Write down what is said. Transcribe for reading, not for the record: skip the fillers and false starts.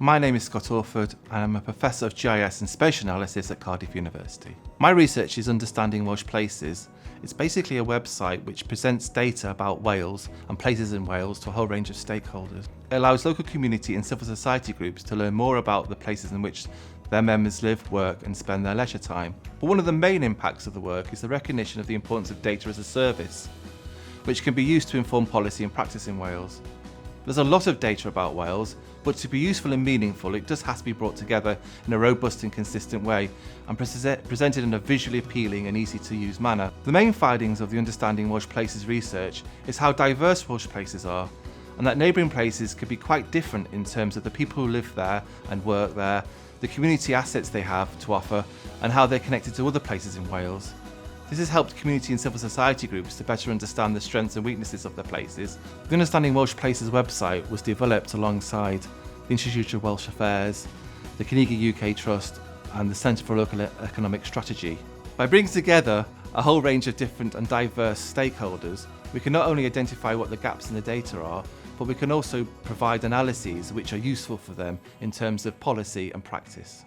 My name is Scott Orford and I'm a Professor of GIS and Spatial Analysis at Cardiff University. My research is Understanding Welsh Places. It's basically a website which presents data about Wales and places in Wales to a whole range of stakeholders. It allows local community and civil society groups to learn more about the places in which their members live, work and spend their leisure time. But one of the main impacts of the work is the recognition of the importance of data as a service, which can be used to inform policy and practice in Wales. There's a lot of data about Wales, but to be useful and meaningful, it does have to be brought together in a robust and consistent way and presented in a visually appealing and easy to use manner. The main findings of the Understanding Welsh Places research is how diverse Welsh places are, and that neighbouring places could be quite different in terms of the people who live there and work there, the community assets they have to offer, and how they're connected to other places in Wales. This has helped community and civil society groups to better understand the strengths and weaknesses of their places. The Understanding Welsh Places website was developed alongside the Institute of Welsh Affairs, the Carnegie UK Trust and the Centre for Local Economic Strategy. By bringing together a whole range of different and diverse stakeholders, we can not only identify what the gaps in the data are, but we can also provide analyses which are useful for them in terms of policy and practice.